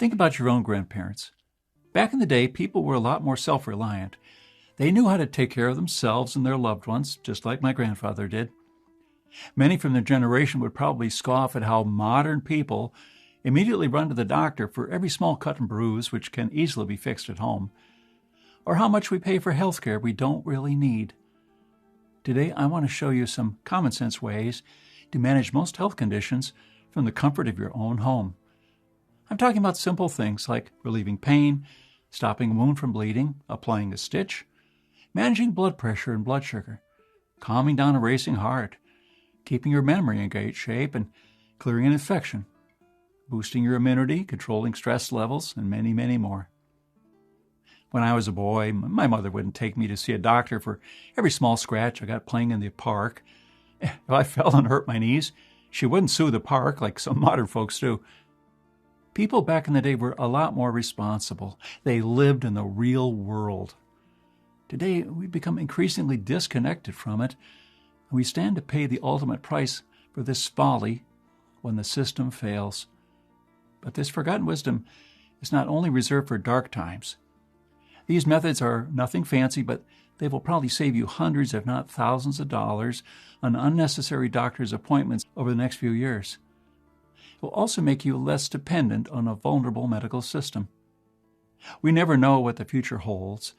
Think about your own grandparents. Back in the day, people were a lot more self-reliant. They knew how to take care of themselves and their loved ones, just like my grandfather did. Many from their generation would probably scoff at how modern people immediately run to the doctor for every small cut and bruise which can easily be fixed at home, or how much we pay for health care we don't really need. Today, I want to show you some common sense ways to manage most health conditions from the comfort of your own home. I'm talking about simple things like relieving pain, stopping a wound from bleeding, applying a stitch, managing blood pressure and blood sugar, calming down a racing heart, keeping your memory in great shape, and clearing an infection, boosting your immunity, controlling stress levels, and many, many more. When I was a boy, my mother wouldn't take me to see a doctor for every small scratch I got playing in the park. If I fell and hurt my knees, she wouldn't sue the park like some modern folks do. People back in the day were a lot more responsible. They lived in the real world. Today, we've become increasingly disconnected from it, and we stand to pay the ultimate price for this folly when the system fails. But this forgotten wisdom is not only reserved for dark times. These methods are nothing fancy, but they will probably save you hundreds, if not thousands of dollars on unnecessary doctor's appointments over the next few years. It will also make you less dependent on a vulnerable medical system. We never know what the future holds,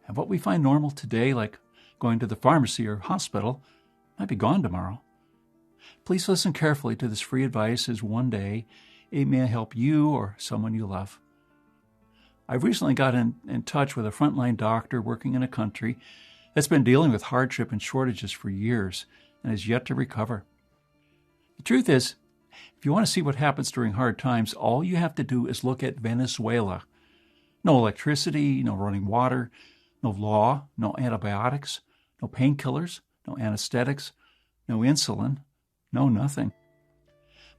and what we find normal today, like going to the pharmacy or hospital, might be gone tomorrow. Please listen carefully to this free advice, as one day it may help you or someone you love. I've recently got in touch with a frontline doctor working in a country that's been dealing with hardship and shortages for years and is yet to recover. The truth is, if you want to see what happens during hard times, all you have to do is look at Venezuela. No electricity, no running water, no law, no antibiotics, no painkillers, no anesthetics, no insulin, no nothing.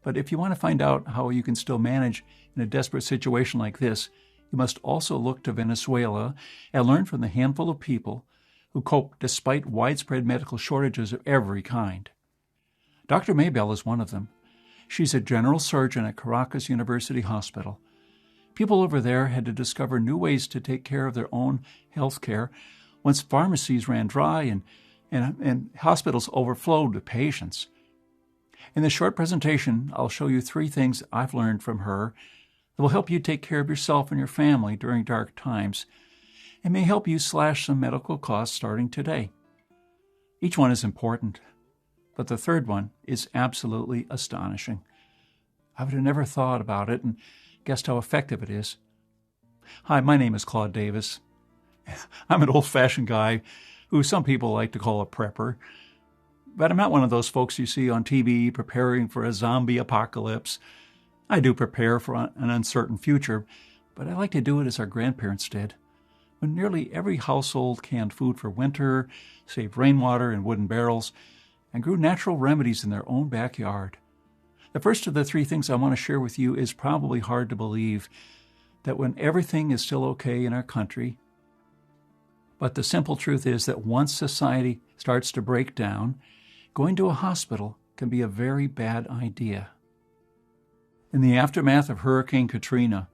But if you want to find out how you can still manage in a desperate situation like this, you must also look to Venezuela and learn from the handful of people who cope despite widespread medical shortages of every kind. Dr. Maybell is one of them. She's a general surgeon at Caracas University Hospital. People over there had to discover new ways to take care of their own health care once pharmacies ran dry and hospitals overflowed with patients. In this short presentation, I'll show you 3 things I've learned from her that will help you take care of yourself and your family during dark times and may help you slash some medical costs starting today. Each one is important, but the third one is absolutely astonishing. I would have never thought about it and guessed how effective it is. Hi, my name is Claude Davis. I'm an old-fashioned guy who some people like to call a prepper, but I'm not one of those folks you see on TV preparing for a zombie apocalypse. I do prepare for an uncertain future, but I like to do it as our grandparents did, when nearly every household canned food for winter, saved rainwater in wooden barrels, and grew natural remedies in their own backyard. The first of the 3 things I want to share with you is probably hard to believe, that when everything is still okay in our country, but the simple truth is that once society starts to break down, going to a hospital can be a very bad idea. In the aftermath of Hurricane Katrina,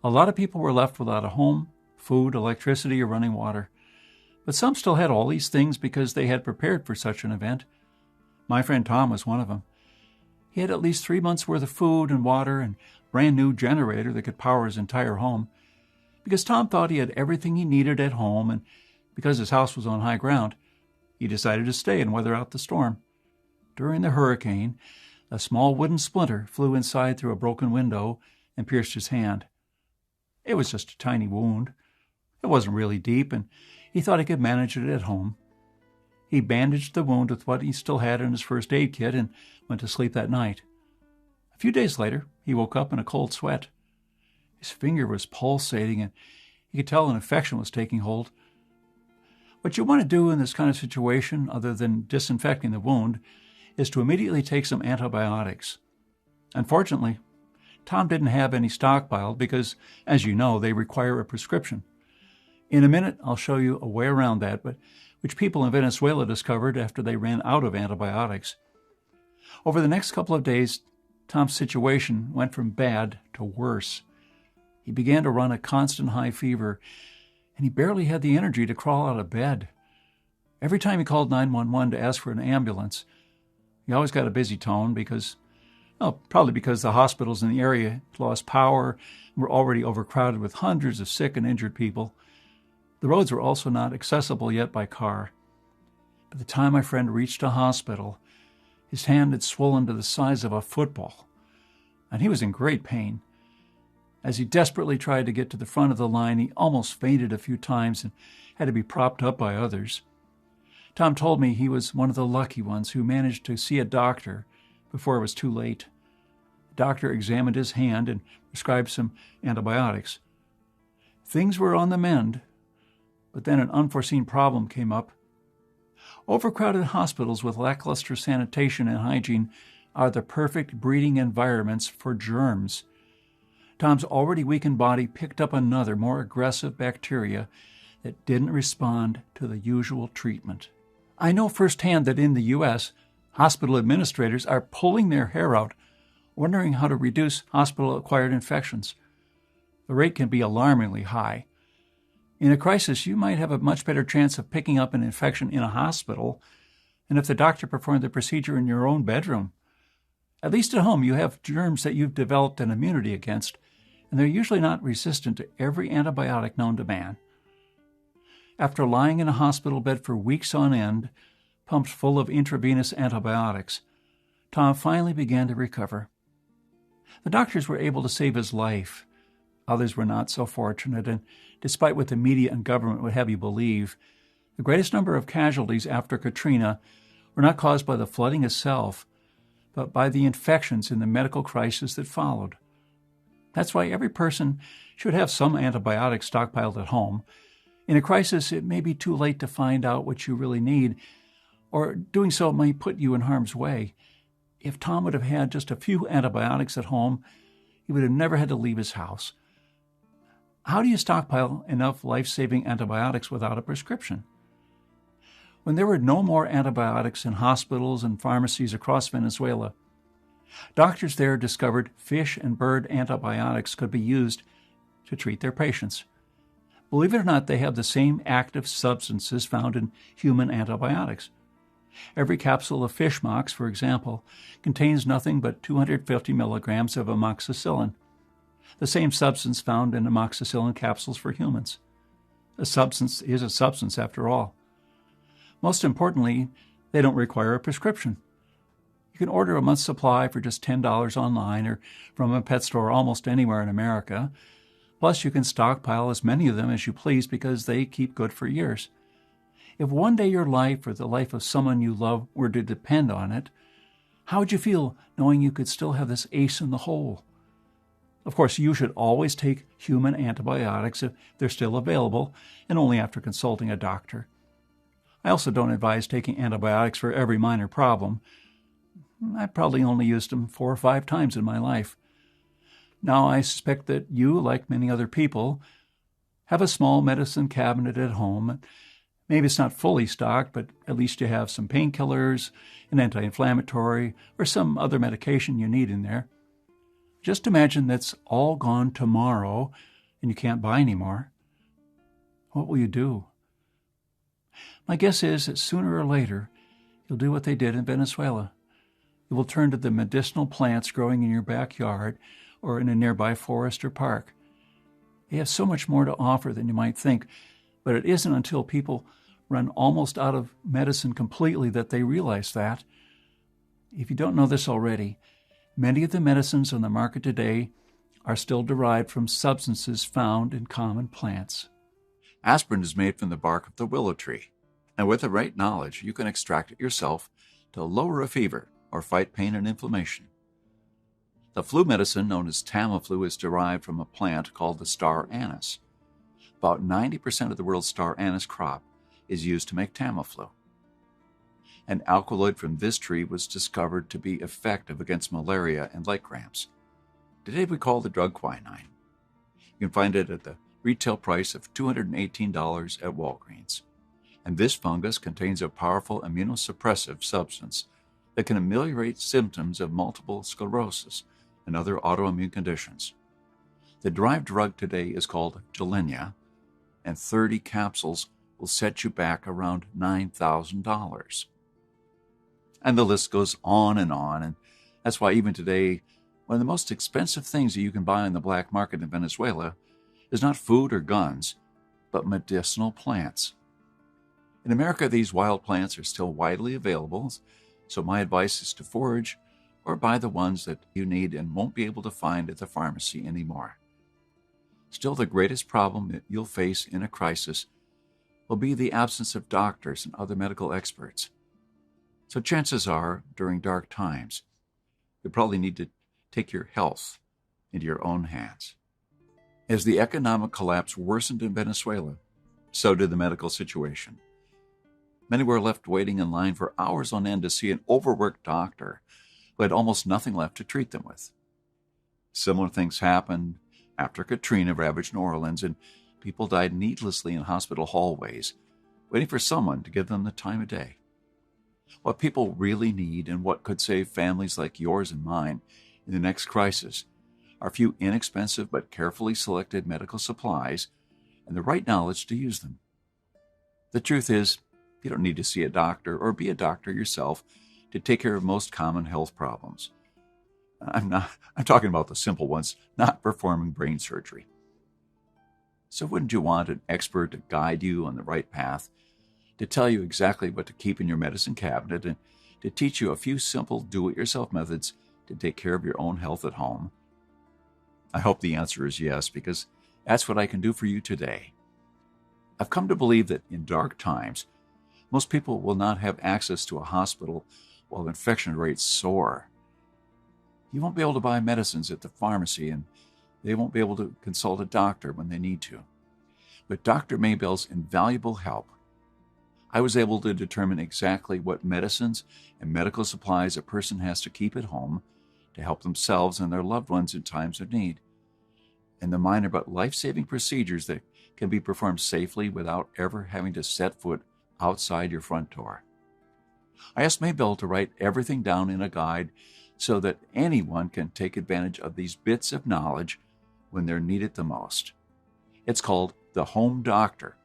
a lot of people were left without a home, food, electricity, or running water. But some still had all these things because they had prepared for such an event. My friend Tom was one of them. He had at least 3 months' worth of food and water and a brand new generator that could power his entire home. Because Tom thought he had everything he needed at home, and because his house was on high ground, he decided to stay and weather out the storm. During the hurricane, a small wooden splinter flew inside through a broken window and pierced his hand. It was just a tiny wound. It wasn't really deep, and he thought he could manage it at home. He bandaged the wound with what he still had in his first aid kit and went to sleep that night. A few days later, he woke up in a cold sweat. His finger was pulsating, and he could tell an infection was taking hold. What you want to do in this kind of situation, other than disinfecting the wound, is to immediately take some antibiotics. Unfortunately, Tom didn't have any stockpiled because, as you know, they require a prescription. In a minute, I'll show you a way around that, but which people in Venezuela discovered after they ran out of antibiotics. Over the next couple of days, Tom's situation went from bad to worse. He began to run a constant high fever, and he barely had the energy to crawl out of bed. Every time he called 911 to ask for an ambulance, he always got a busy tone probably because the hospitals in the area had lost power and were already overcrowded with hundreds of sick and injured people. The roads were also not accessible yet by car. By the time my friend reached a hospital, his hand had swollen to the size of a football, and he was in great pain. As he desperately tried to get to the front of the line, he almost fainted a few times and had to be propped up by others. Tom told me he was one of the lucky ones who managed to see a doctor before it was too late. The doctor examined his hand and prescribed some antibiotics. Things were on the mend, but then an unforeseen problem came up. Overcrowded hospitals with lackluster sanitation and hygiene are the perfect breeding environments for germs. Tom's already weakened body picked up another, more aggressive bacteria that didn't respond to the usual treatment. I know firsthand that in the U.S., hospital administrators are pulling their hair out, wondering how to reduce hospital-acquired infections. The rate can be alarmingly high. In a crisis, you might have a much better chance of picking up an infection in a hospital than if the doctor performed the procedure in your own bedroom. At least at home, you have germs that you've developed an immunity against, and they're usually not resistant to every antibiotic known to man. After lying in a hospital bed for weeks on end, pumped full of intravenous antibiotics, Tom finally began to recover. The doctors were able to save his life. Others were not so fortunate, and despite what the media and government would have you believe, the greatest number of casualties after Katrina were not caused by the flooding itself, but by the infections in the medical crisis that followed. That's why every person should have some antibiotics stockpiled at home. In a crisis, it may be too late to find out what you really need, or doing so might put you in harm's way. If Tom would have had just a few antibiotics at home, he would have never had to leave his house. How do you stockpile enough life-saving antibiotics without a prescription? When there were no more antibiotics in hospitals and pharmacies across Venezuela, doctors there discovered fish and bird antibiotics could be used to treat their patients. Believe it or not, they have the same active substances found in human antibiotics. Every capsule of fish mox, for example, contains nothing but 250 milligrams of amoxicillin, the same substance found in amoxicillin capsules for humans. A substance is a substance after all. Most importantly, they don't require a prescription. You can order a month's supply for just $10 online or from a pet store almost anywhere in America. Plus, you can stockpile as many of them as you please because they keep good for years. If one day your life or the life of someone you love were to depend on it, how would you feel knowing you could still have this ace in the hole? Of course, you should always take human antibiotics if they're still available and only after consulting a doctor. I also don't advise taking antibiotics for every minor problem. I probably only used them 4 or 5 times in my life. Now, I suspect that you, like many other people, have a small medicine cabinet at home. Maybe it's not fully stocked, but at least you have some painkillers, an anti-inflammatory, or some other medication you need in there. Just imagine that's all gone tomorrow and you can't buy any more. What will you do? My guess is that sooner or later, you'll do what they did in Venezuela. You will turn to the medicinal plants growing in your backyard or in a nearby forest or park. They have so much more to offer than you might think, but it isn't until people run almost out of medicine completely that they realize that. If you don't know this already, many of the medicines on the market today are still derived from substances found in common plants. Aspirin is made from the bark of the willow tree, and with the right knowledge, you can extract it yourself to lower a fever or fight pain and inflammation. The flu medicine known as Tamiflu is derived from a plant called the star anise. About 90% of the world's star anise crop is used to make Tamiflu. An alkaloid from this tree was discovered to be effective against malaria and leg cramps. Today we call the drug quinine. You can find it at the retail price of $218 at Walgreens. And this fungus contains a powerful immunosuppressive substance that can ameliorate symptoms of multiple sclerosis and other autoimmune conditions. The derived drug today is called Gilenya, and 30 capsules will set you back around $9,000. And the list goes on, and that's why even today, one of the most expensive things that you can buy on the black market in Venezuela is not food or guns, but medicinal plants. In America, these wild plants are still widely available, so my advice is to forage or buy the ones that you need and won't be able to find at the pharmacy anymore. Still, the greatest problem that you'll face in a crisis will be the absence of doctors and other medical experts. So chances are, during dark times, you'll probably need to take your health into your own hands. As the economic collapse worsened in Venezuela, so did the medical situation. Many were left waiting in line for hours on end to see an overworked doctor who had almost nothing left to treat them with. Similar things happened after Katrina ravaged New Orleans, and people died needlessly in hospital hallways, waiting for someone to give them the time of day. What people really need and what could save families like yours and mine in the next crisis are a few inexpensive but carefully selected medical supplies and the right knowledge to use them. The truth is, you don't need to see a doctor or be a doctor yourself to take care of most common health problems. I'm talking about the simple ones, not performing brain surgery. So wouldn't you want an expert to guide you on the right path, to tell you exactly what to keep in your medicine cabinet, and to teach you a few simple do-it-yourself methods to take care of your own health at home? I hope the answer is yes, because that's what I can do for you today. I've come to believe that in dark times, most people will not have access to a hospital while infection rates soar. You won't be able to buy medicines at the pharmacy, and they won't be able to consult a doctor when they need to. With Dr. Maybell's invaluable help, I was able to determine exactly what medicines and medical supplies a person has to keep at home to help themselves and their loved ones in times of need, and the minor but life-saving procedures that can be performed safely without ever having to set foot outside your front door. I asked Maybell to write everything down in a guide so that anyone can take advantage of these bits of knowledge when they're needed the most. It's called The Home Doctor,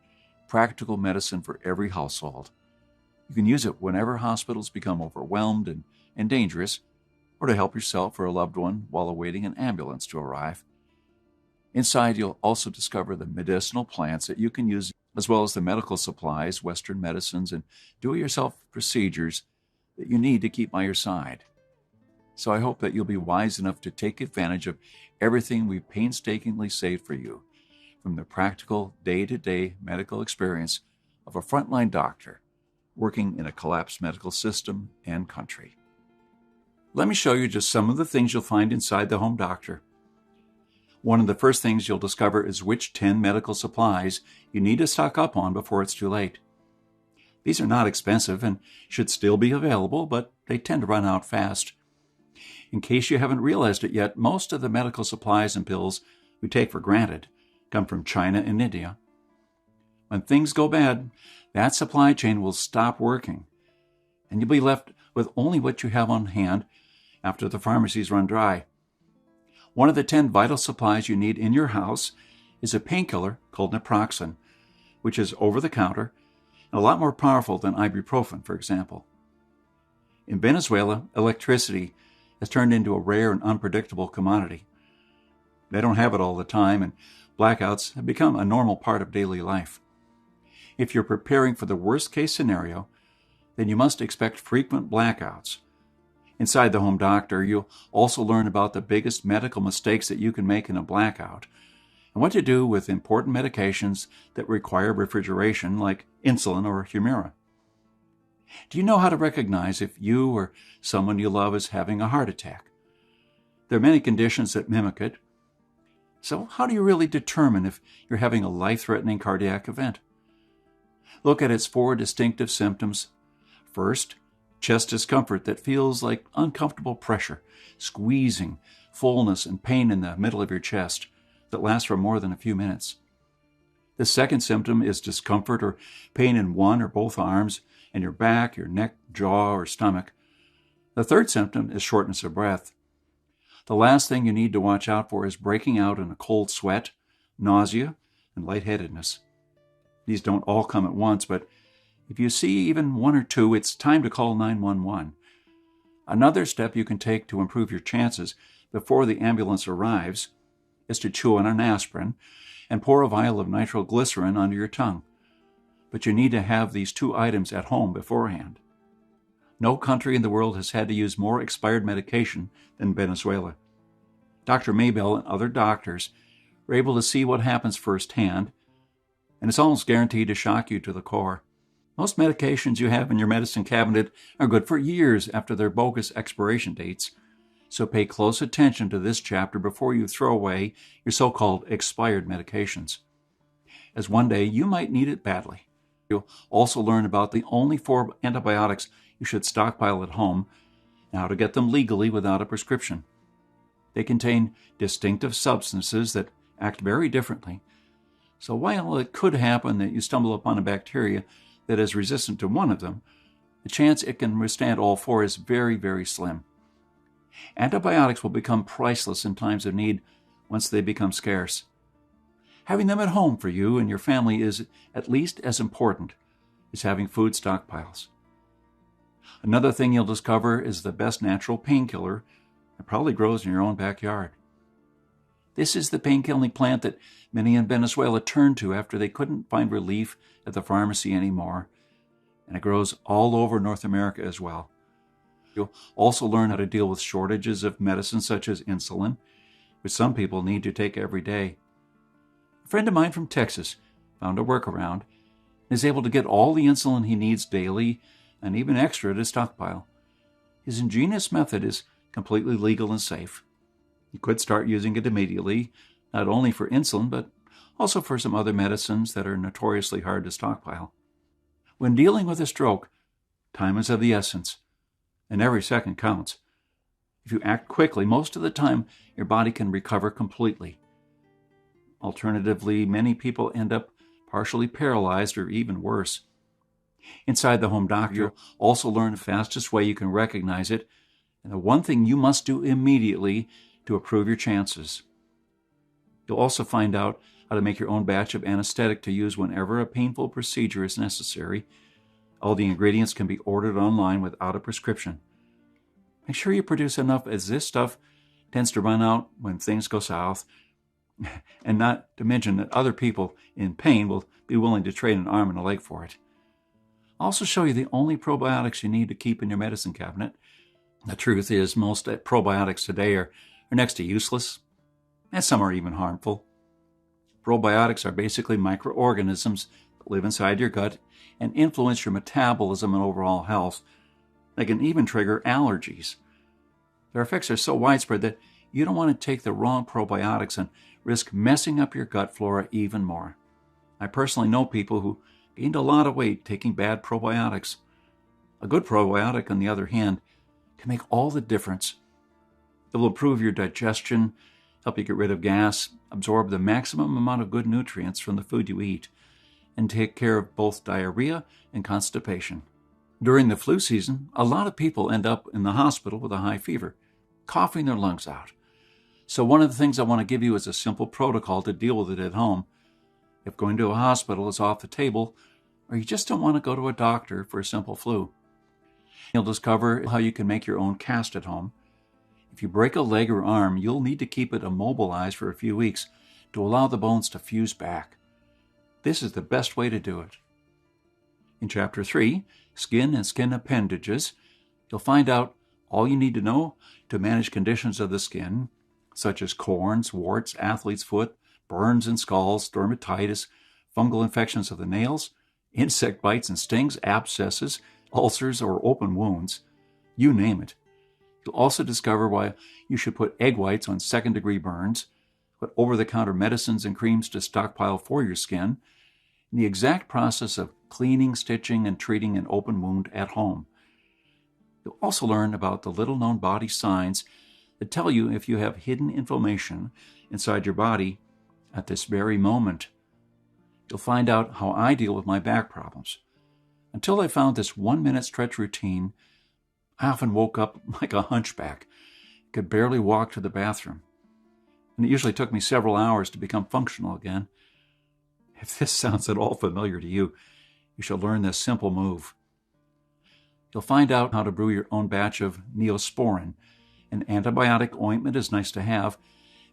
Practical Medicine for Every Household. You can use it whenever hospitals become overwhelmed and dangerous, or to help yourself or a loved one while awaiting an ambulance to arrive. Inside, you'll also discover the medicinal plants that you can use, as well as the medical supplies, Western medicines, and do-it-yourself procedures that you need to keep by your side. So I hope that you'll be wise enough to take advantage of everything we've painstakingly saved for you, from the practical, day-to-day medical experience of a frontline doctor working in a collapsed medical system and country. Let me show you just some of the things you'll find inside the Home Doctor. One of the first things you'll discover is which 10 medical supplies you need to stock up on before it's too late. These are not expensive and should still be available, but they tend to run out fast. In case you haven't realized it yet, most of the medical supplies and pills we take for granted come from China and India. When things go bad, that supply chain will stop working, and you'll be left with only what you have on hand after the pharmacies run dry. One of the 10 vital supplies you need in your house is a painkiller called naproxen, which is over-the-counter and a lot more powerful than ibuprofen, for example. In Venezuela, electricity has turned into a rare and unpredictable commodity. They don't have it all the time, and blackouts have become a normal part of daily life. If you're preparing for the worst-case scenario, then you must expect frequent blackouts. Inside the Home Doctor, you'll also learn about the biggest medical mistakes that you can make in a blackout, and what to do with important medications that require refrigeration, like insulin or Humira. Do you know how to recognize if you or someone you love is having a heart attack? There are many conditions that mimic it. So how do you really determine if you're having a life-threatening cardiac event? Look at its 4 distinctive symptoms. First, chest discomfort that feels like uncomfortable pressure, squeezing, fullness, and pain in the middle of your chest that lasts for more than a few minutes. The second symptom is discomfort or pain in one or both arms, and your back, your neck, jaw, or stomach. The third symptom is shortness of breath. The last thing you need to watch out for is breaking out in a cold sweat, nausea, and lightheadedness. These don't all come at once, but if you see even one or two, it's time to call 911. Another step you can take to improve your chances before the ambulance arrives is to chew on an aspirin and pour a vial of nitroglycerin under your tongue. But you need to have these two items at home beforehand. No country in the world has had to use more expired medication than Venezuela. Dr. Maybell and other doctors were able to see what happens firsthand, and it's almost guaranteed to shock you to the core. Most medications you have in your medicine cabinet are good for years after their bogus expiration dates, so pay close attention to this chapter before you throw away your so-called expired medications, as one day you might need it badly. You'll also learn about the only 4 antibiotics you should stockpile at home and how to get them legally without a prescription. They contain distinctive substances that act very differently, so while it could happen that you stumble upon a bacteria that is resistant to one of them, the chance it can withstand all 4 is very, very slim. Antibiotics will become priceless in times of need once they become scarce. Having them at home for you and your family is at least as important as having food stockpiles. Another thing you'll discover is the best natural painkiller that probably grows in your own backyard. This is the pain-killing plant that many in Venezuela turned to after they couldn't find relief at the pharmacy anymore, and it grows all over North America as well. You'll also learn how to deal with shortages of medicines such as insulin, which some people need to take every day. A friend of mine from Texas found a workaround and is able to get all the insulin he needs daily and even extra to stockpile. His ingenious method is completely legal and safe. You could start using it immediately, not only for insulin, but also for some other medicines that are notoriously hard to stockpile. When dealing with a stroke, time is of the essence, and every second counts. If you act quickly, most of the time your body can recover completely. Alternatively, many people end up partially paralyzed or even worse. Inside the Home Doctor, you'll also learn the fastest way you can recognize it, and the one thing you must do immediately to improve your chances. You'll also find out how to make your own batch of anesthetic to use whenever a painful procedure is necessary. All the ingredients can be ordered online without a prescription. Make sure you produce enough, as this stuff tends to run out when things go south, and not to mention that other people in pain will be willing to trade an arm and a leg for it. I'll also show you the only probiotics you need to keep in your medicine cabinet. The truth is, most probiotics today are next to useless, and some are even harmful. Probiotics are basically microorganisms that live inside your gut and influence your metabolism and overall health. They can even trigger allergies. Their effects are so widespread that you don't want to take the wrong probiotics and risk messing up your gut flora even more. I personally know people who gained a lot of weight taking bad probiotics. A good probiotic, on the other hand, can make all the difference. It will improve your digestion, help you get rid of gas, absorb the maximum amount of good nutrients from the food you eat, and take care of both diarrhea and constipation. During the flu season, a lot of people end up in the hospital with a high fever, coughing their lungs out. So one of the things I want to give you is a simple protocol to deal with it at home. If going to a hospital is off the table, or you just don't want to go to a doctor for a simple flu, you'll discover how you can make your own cast at home. If you break a leg or arm, you'll need to keep it immobilized for a few weeks to allow the bones to fuse back. This is the best way to do it. In Chapter 3, Skin and Skin Appendages, you'll find out all you need to know to manage conditions of the skin, such as corns, warts, athlete's foot, burns and scalds, dermatitis, fungal infections of the nails, insect bites and stings, abscesses, ulcers, or open wounds. You name it. You'll also discover why you should put egg whites on second-degree burns, what over-the-counter medicines and creams to stockpile for your skin, and the exact process of cleaning, stitching, and treating an open wound at home. You'll also learn about the little-known body signs that tell you if you have hidden inflammation inside your body at this very moment. You'll find out how I deal with my back problems. Until I found this 1-minute stretch routine, I often woke up like a hunchback, could barely walk to the bathroom. And it usually took me several hours to become functional again. If this sounds at all familiar to you, you should learn this simple move. You'll find out how to brew your own batch of Neosporin. An antibiotic ointment is nice to have.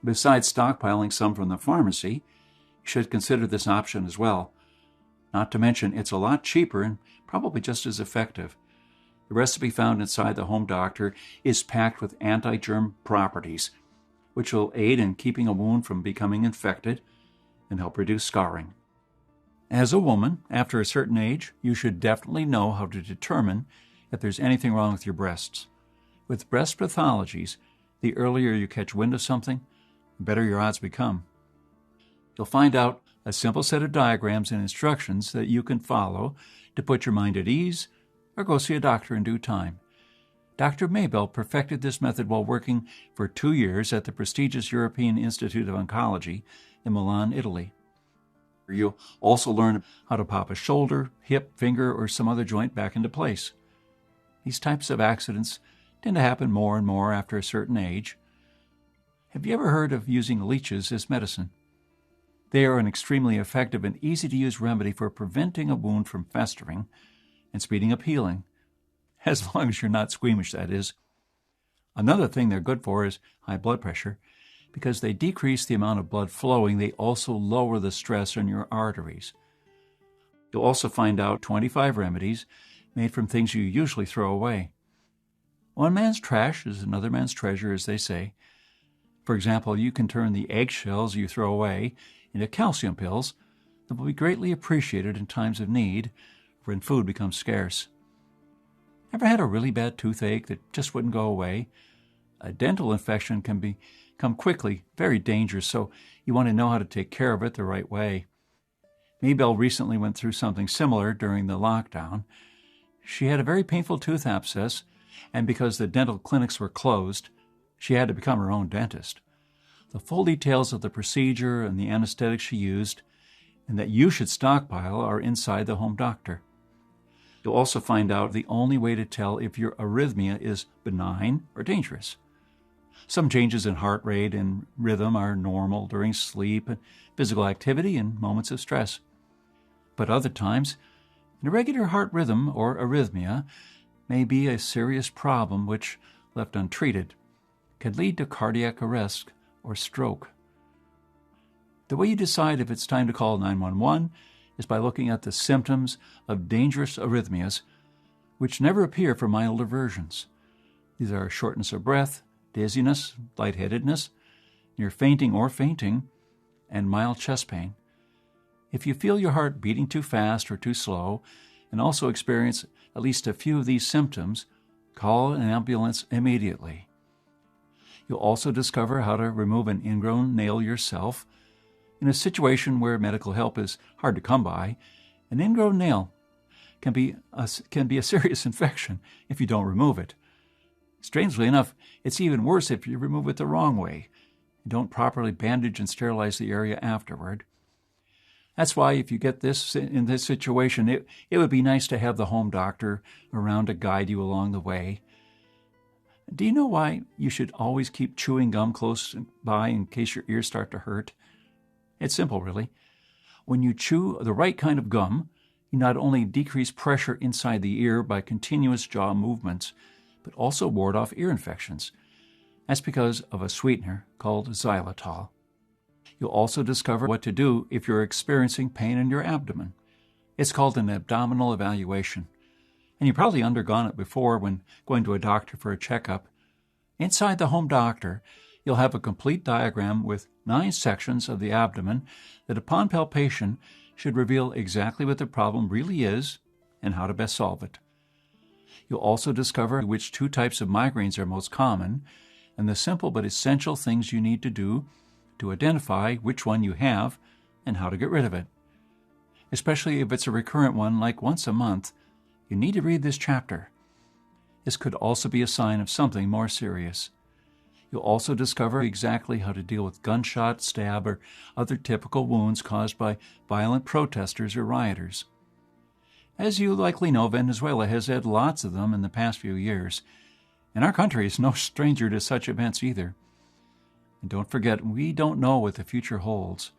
Besides stockpiling some from the pharmacy, you should consider this option as well. Not to mention, it's a lot cheaper and probably just as effective. The recipe found inside the Home Doctor is packed with anti-germ properties, which will aid in keeping a wound from becoming infected and help reduce scarring. As a woman, after a certain age, you should definitely know how to determine if there's anything wrong with your breasts. With breast pathologies, the earlier you catch wind of something, the better your odds become. You'll find out a simple set of diagrams and instructions that you can follow to put your mind at ease or go see a doctor in due time. Dr. Maybell perfected this method while working for 2 years at the prestigious European Institute of Oncology in Milan, Italy. You'll also learn how to pop a shoulder, hip, finger, or some other joint back into place. These types of accidents tend to happen more and more after a certain age. Have you ever heard of using leeches as medicine? They are an extremely effective and easy-to-use remedy for preventing a wound from festering and speeding up healing, as long as you're not squeamish, that is. Another thing they're good for is high blood pressure. Because they decrease the amount of blood flowing, they also lower the stress on your arteries. You'll also find out 25 remedies made from things you usually throw away. One man's trash is another man's treasure, as they say. For example, you can turn the eggshells you throw away into calcium pills that will be greatly appreciated in times of need or when food becomes scarce. Ever had a really bad toothache that just wouldn't go away? A dental infection can become quickly very dangerous, so you want to know how to take care of it the right way. Maybell recently went through something similar during the lockdown. She had a very painful tooth abscess, and because the dental clinics were closed, she had to become her own dentist. The full details of the procedure and the anesthetic she used, and that you should stockpile, are inside the Home Doctor. You'll also find out the only way to tell if your arrhythmia is benign or dangerous. Some changes in heart rate and rhythm are normal during sleep and physical activity and moments of stress. But other times, an irregular heart rhythm or arrhythmia may be a serious problem which, left untreated, can lead to cardiac arrest or stroke. The way you decide if it's time to call 911 is by looking at the symptoms of dangerous arrhythmias, which never appear for milder versions. These are shortness of breath, dizziness, lightheadedness, near fainting or fainting, and mild chest pain. If you feel your heart beating too fast or too slow, and also experience at least a few of these symptoms, call an ambulance immediately. You'll also discover how to remove an ingrown nail yourself. In a situation where medical help is hard to come by, an ingrown nail can be a serious infection if you don't remove it. Strangely enough, it's even worse if you remove it the wrong way. You don't properly bandage and sterilize the area afterward. That's why if you get this in this situation, it would be nice to have the Home Doctor around to guide you along the way. Do you know why you should always keep chewing gum close by in case your ears start to hurt? It's simple, really. When you chew the right kind of gum, you not only decrease pressure inside the ear by continuous jaw movements, but also ward off ear infections. That's because of a sweetener called xylitol. You'll also discover what to do if you're experiencing pain in your abdomen. It's called an abdominal evaluation, and you've probably undergone it before when going to a doctor for a checkup. Inside the Home Doctor, you'll have a complete diagram with 9 sections of the abdomen that upon palpation should reveal exactly what the problem really is and how to best solve it. You'll also discover which 2 types of migraines are most common and the simple but essential things you need to do to identify which one you have and how to get rid of it. Especially if it's a recurrent one like once a month, you need to read this chapter. This could also be a sign of something more serious. You'll also discover exactly how to deal with gunshot, stab, or other typical wounds caused by violent protesters or rioters. As you likely know, Venezuela has had lots of them in the past few years. And our country is no stranger to such events either. And don't forget, we don't know what the future holds.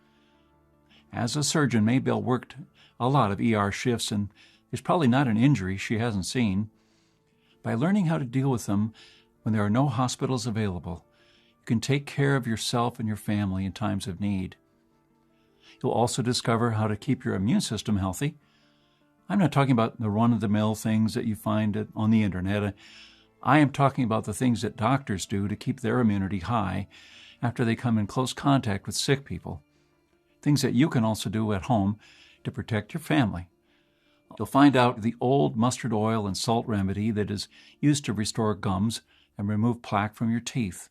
As a surgeon, Maybell worked a lot of ER shifts, and there's probably not an injury she hasn't seen. By learning how to deal with them when there are no hospitals available, you can take care of yourself and your family in times of need. You'll also discover how to keep your immune system healthy. I'm not talking about the run-of-the-mill things that you find on the internet. I am talking about the things that doctors do to keep their immunity high after they come in close contact with sick people. Things that you can also do at home to protect your family. You'll find out the old mustard oil and salt remedy that is used to restore gums and remove plaque from your teeth.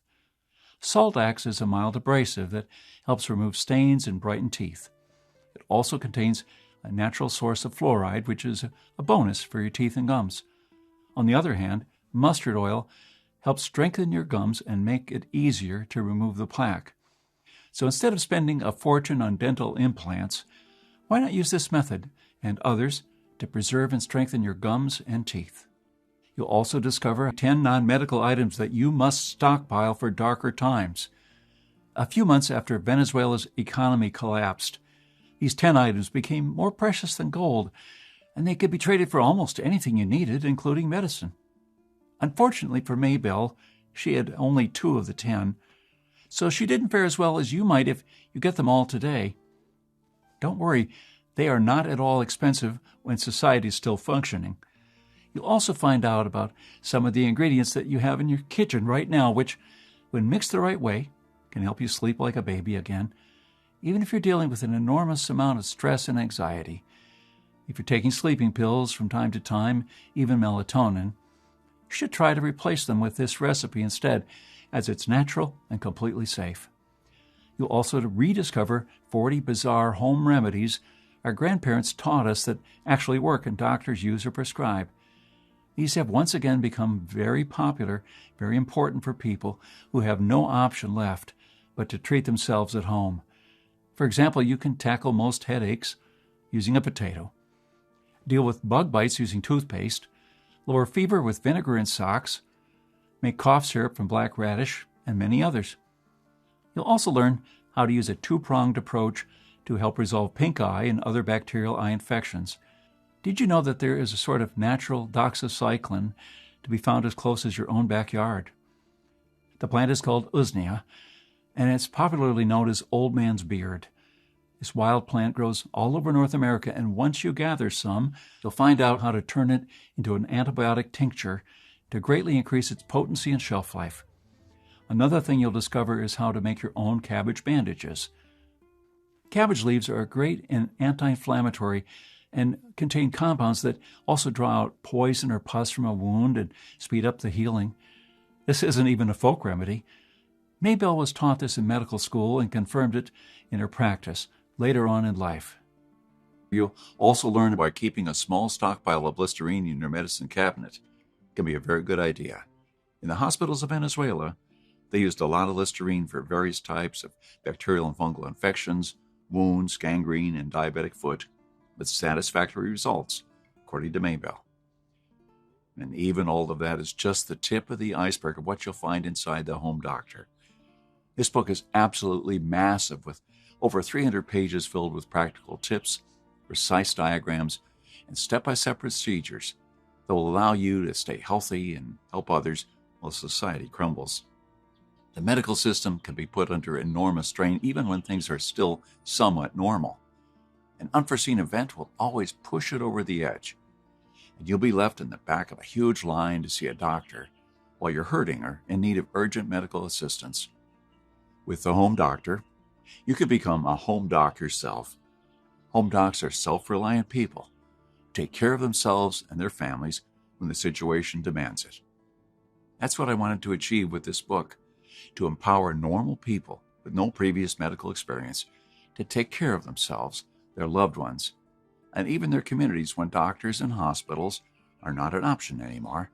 Salt acts as a mild abrasive that helps remove stains and brighten teeth. It also contains a natural source of fluoride, which is a bonus for your teeth and gums. On the other hand, mustard oil helps strengthen your gums and make it easier to remove the plaque. So instead of spending a fortune on dental implants, why not use this method and others to preserve and strengthen your gums and teeth? You'll also discover 10 non-medical items that you must stockpile for darker times. A few months after Venezuela's economy collapsed, these 10 items became more precious than gold, and they could be traded for almost anything you needed, including medicine. Unfortunately for Maybell, she had only 2 of the 10, so she didn't fare as well as you might if you get them all today. Don't worry, they are not at all expensive when society is still functioning. You'll also find out about some of the ingredients that you have in your kitchen right now, which, when mixed the right way, can help you sleep like a baby again, even if you're dealing with an enormous amount of stress and anxiety. If you're taking sleeping pills from time to time, even melatonin, you should try to replace them with this recipe instead, as it's natural and completely safe. You'll also rediscover 40 bizarre home remedies our grandparents taught us that actually work and doctors use or prescribe. These have once again become very popular, very important for people who have no option left but to treat themselves at home. For example, you can tackle most headaches using a potato, deal with bug bites using toothpaste, lower fever with vinegar and socks, make cough syrup from black radish, and many others. You'll also learn how to use a 2-pronged approach to help resolve pink eye and other bacterial eye infections. Did you know that there is a sort of natural doxycycline to be found as close as your own backyard? The plant is called usnea, and it's popularly known as old man's beard. This wild plant grows all over North America, and once you gather some, you'll find out how to turn it into an antibiotic tincture to greatly increase its potency and shelf life. Another thing you'll discover is how to make your own cabbage bandages. Cabbage leaves are great and anti-inflammatory and contain compounds that also draw out poison or pus from a wound and speed up the healing. This isn't even a folk remedy. Maybell was taught this in medical school and confirmed it in her practice later on in life. You'll also learn by keeping a small stockpile of Listerine in your medicine cabinet. It can be a very good idea. In the hospitals of Venezuela, they used a lot of Listerine for various types of bacterial and fungal infections, wounds, gangrene, and diabetic foot, with satisfactory results, according to Maybell. And even all of that is just the tip of the iceberg of what you'll find inside the Home Doctor. This book is absolutely massive, with over 300 pages filled with practical tips, precise diagrams, and step-by-step procedures that will allow you to stay healthy and help others while society crumbles. The medical system can be put under enormous strain even when things are still somewhat normal. An unforeseen event will always push it over the edge, and you'll be left in the back of a huge line to see a doctor while you're hurting or in need of urgent medical assistance. With the Home Doctor, you can become a home doc yourself. Home docs are self-reliant people who take care of themselves and their families when the situation demands it. That's what I wanted to achieve with this book, to empower normal people with no previous medical experience to take care of themselves, their loved ones, and even their communities when doctors and hospitals are not an option anymore.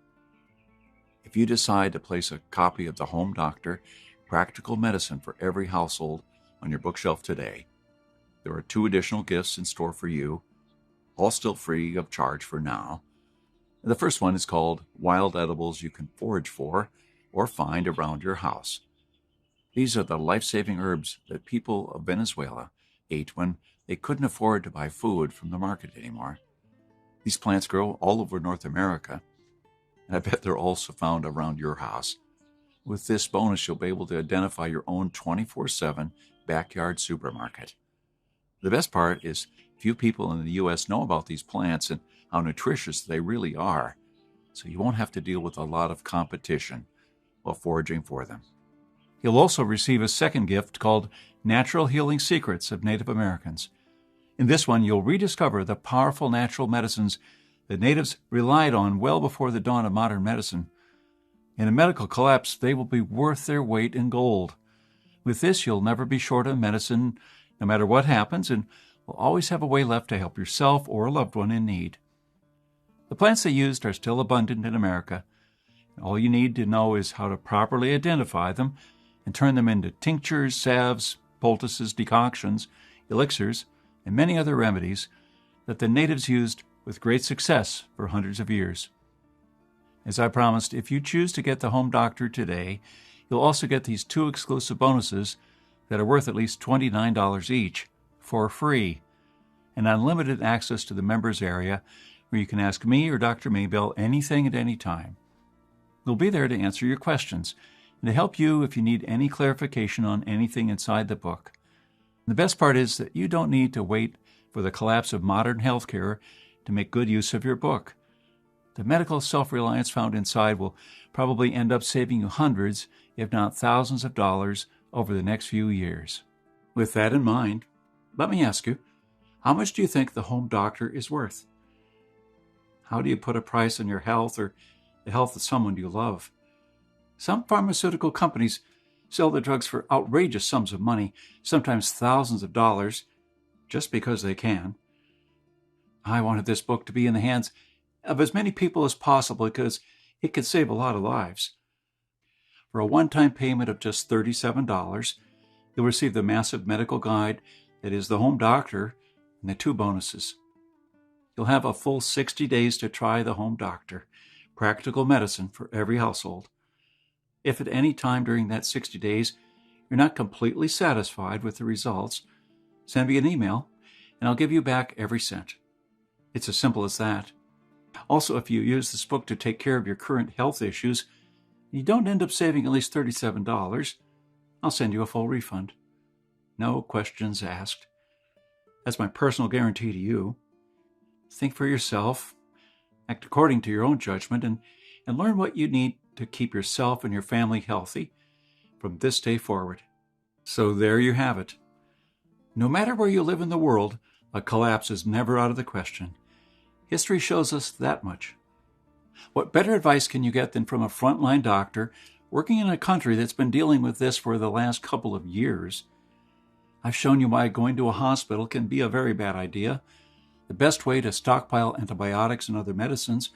If you decide to place a copy of the Home Doctor, Practical Medicine for Every Household on your bookshelf today, there are 2 additional gifts in store for you, all still free of charge for now. The first one is called Wild Edibles You Can Forage For or Find Around Your House. These are the life-saving herbs that people of Venezuela ate when they couldn't afford to buy food from the market anymore. These plants grow all over North America, and I bet they're also found around your house. With this bonus, you'll be able to identify your own 24/7 backyard supermarket. The best part is few people in the U.S. know about these plants and how nutritious they really are, so you won't have to deal with a lot of competition while foraging for them. You'll also receive a second gift called Natural Healing Secrets of Native Americans. In this one, you'll rediscover the powerful natural medicines that natives relied on well before the dawn of modern medicine. In a medical collapse, they will be worth their weight in gold. With this, you'll never be short of medicine, no matter what happens, and will always have a way left to help yourself or a loved one in need. The plants they used are still abundant in America. All you need to know is how to properly identify them and turn them into tinctures, salves, poultices, decoctions, elixirs, and many other remedies that the natives used with great success for hundreds of years. As I promised, if you choose to get the Home Doctor today, you'll also get these 2 exclusive bonuses that are worth at least $29 each for free, and unlimited access to the members area where you can ask me or Dr. Maybell anything at any time. We'll be there to answer your questions and to help you if you need any clarification on anything inside the book. And the best part is that you don't need to wait for the collapse of modern healthcare to make good use of your book. The medical self-reliance found inside will probably end up saving you hundreds, if not thousands of dollars over the next few years. With that in mind, let me ask you, how much do you think the Home Doctor is worth? How do you put a price on your health or the health of someone you love? Some pharmaceutical companies sell the drugs for outrageous sums of money, sometimes thousands of dollars, just because they can. I wanted this book to be in the hands of as many people as possible because it could save a lot of lives. For a one-time payment of just $37, you'll receive the massive medical guide that is the Home Doctor and the 2 bonuses. You'll have a full 60 days to try the Home Doctor, practical medicine for every household. If at any time during that 60 days you're not completely satisfied with the results, send me an email and I'll give you back every cent. It's as simple as that. Also, if you use this book to take care of your current health issues, and you don't end up saving at least $37, I'll send you a full refund. No questions asked. That's my personal guarantee to you. Think for yourself, act according to your own judgment, and learn what you need to keep yourself and your family healthy from this day forward. So there you have it. No matter where you live in the world, a collapse is never out of the question. History shows us that much. What better advice can you get than from a frontline doctor working in a country that's been dealing with this for the last couple of years? I've shown you why going to a hospital can be a very bad idea, the best way to stockpile antibiotics and other medicines,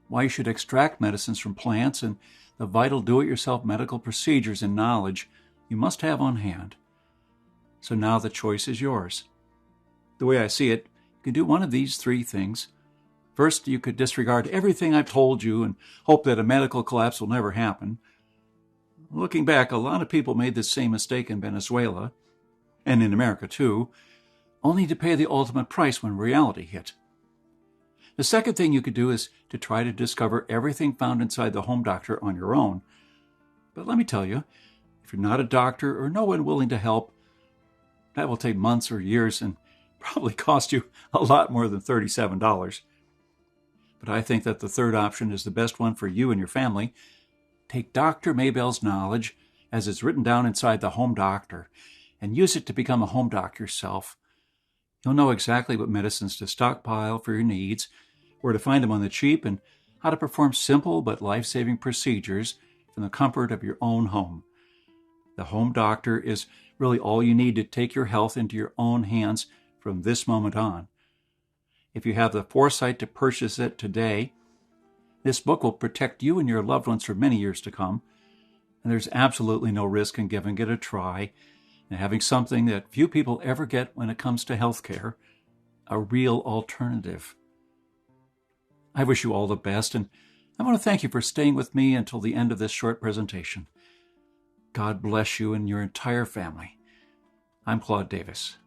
why you should extract medicines from plants, and the vital do-it-yourself medical procedures and knowledge you must have on hand. So now the choice is yours. The way I see it, you can do one of these 3 things. First, you could disregard everything I've told you and hope that a medical collapse will never happen. Looking back, a lot of people made this same mistake in Venezuela, and in America too, only to pay the ultimate price when reality hit. The second thing you could do is to try to discover everything found inside the Home Doctor on your own. But let me tell you, if you're not a doctor or no one willing to help, that will take months or years and probably cost you a lot more than $37. But I think that the third option is the best one for you and your family. Take Dr. Maybell's knowledge, as it's written down inside the Home Doctor, and use it to become a home doc yourself. You'll know exactly what medicines to stockpile for your needs, where to find them on the cheap, and how to perform simple but life-saving procedures from the comfort of your own home. The Home Doctor is really all you need to take your health into your own hands from this moment on. If you have the foresight to purchase it today, this book will protect you and your loved ones for many years to come, and there's absolutely no risk in giving it a try and having something that few people ever get when it comes to healthcare, a real alternative. I wish you all the best, and I want to thank you for staying with me until the end of this short presentation. God bless you and your entire family. I'm Claude Davis.